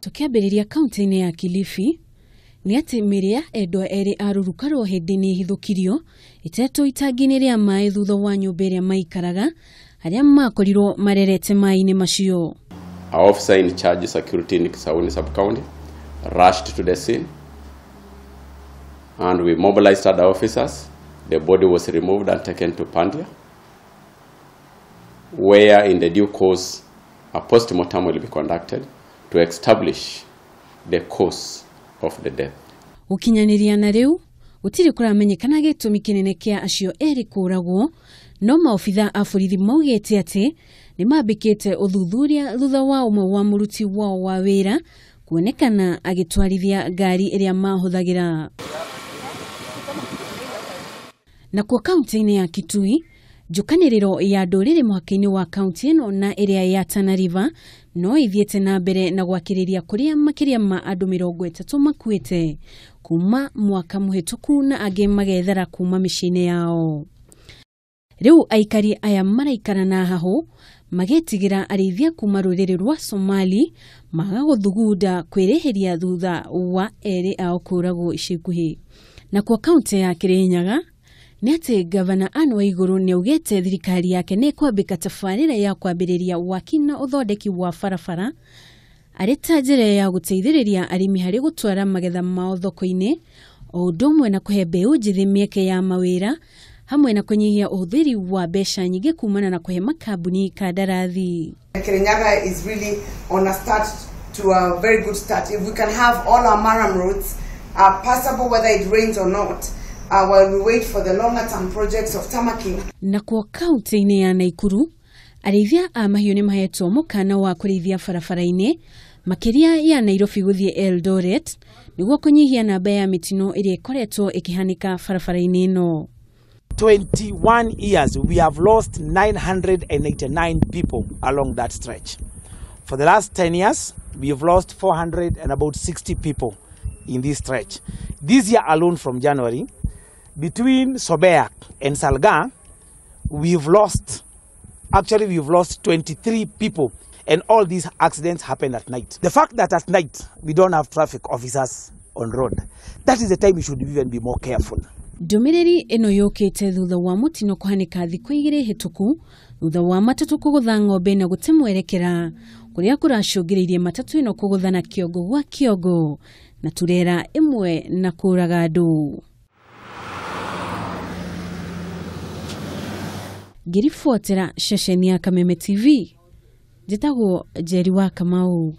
Tukiambĩrĩria kaunti-inĩ ya Kilifi, nĩ atĩ mĩĩrĩ ya Endwa eeri arurukarwo hĩndĩ nĩ ihithũkirio itetwo itangi-inĩ rĩa maĩ thutha wa nyũmba ĩrĩa maikaraga arĩa makorirwo marerete maĩ-inĩ macio. Our officer in charge of security in Kisauni sub-county rushed to the scene and we mobilized other officers. The body was removed and taken to Pandya, where in the due course a post-mortem will be conducted to establish the cause of the death. Ukinyaniria na riu gutiri kuramenyekana gitumi kinene kia acio eri kuragwo, no maofitha a borithi maugite ati ni mambikite uthuthuria thutha wa umwe wa muruti wao wa wira kuonekana agitwarithia ngari iria mahuthagira. Na kwa kaunti-inĩ ya Kitui, njukanĩrĩro ya ndũrĩrĩ mũhaka-inĩ wa kaunti ĩno na ĩrĩa ya Tana River no ithiĩte na mbere na gwakĩrĩria kũrĩa makĩria ma andũ 30 makuĩte kuma mwaka mũhĩtũku na angĩ magethera kuma mĩciĩ-inĩ yao. Rĩu aikari aya maraikara na haho magĩtigĩra arĩithia kuma rũrĩrĩ rwa Somali magagũthugunda kwĩrĩhĩria thutha wa eri ao kũragwo ica ikuhĩ. Na kwa kaunti ya Kirinyaga, nĩ atĩ Gavana Anne Waigũrũ nĩ augĩte thirikari yake nĩ kwambĩka tabarĩra ya kwambĩrĩria waki na ũthondeki wa barabara arĩ ta njĩra ya gũteithĩrĩria arĩmi harĩ gũtwara magetha mao thoko-inĩ, o ũndũ ũmwe na kũhe mbeũ njĩthĩ mĩeke ya mawĩra hamwe na kũnyihia ũhũthĩri wa mbeca nyingĩ kumana na kũhe makambuni kandarathi. Kirinyaga is really on a start to a very good start. If we can have all our maram roads passable whether it rains or not, while we wait for the longer term projects of tamaking. Na kwa kaunti-inĩ ya Naikuru, arĩithia a mahiũ nĩ mahetwo mũkana wa kũrĩithia barabara-inĩ makĩria ya Nairobi gũthiĩ Eldoret nĩguo kũnyihia namba ya mĩtino ĩrĩa ĩkoretwo ĩkĩhanĩka barabara-inĩ ĩno. 21 years we have lost 989 people along that stretch. For the last 10 years we have lost 460 people in this stretch. This year alone from January, between Sobeak and Salga, we've lost 23 people, and all these accidents happen at night. The fact that at night we don't have traffic officers on road, that is the time we should even be more careful. Ndũmĩrĩri ĩno yũkĩte thutha wa mũtino kũhanĩka thikũ 2 hĩtũku thutha wa matatũ kũgũtha ng'ombe na gũte mwerekera kũrĩa kũracũngĩrĩirie matatũ ĩno kũgũthana kĩongo gwa kĩongo na turera ĩmwe na kũraga andũ. Ngiribuatĩra ceceni ya Kameme TV, njĩtagwo Njeri wa Kamau.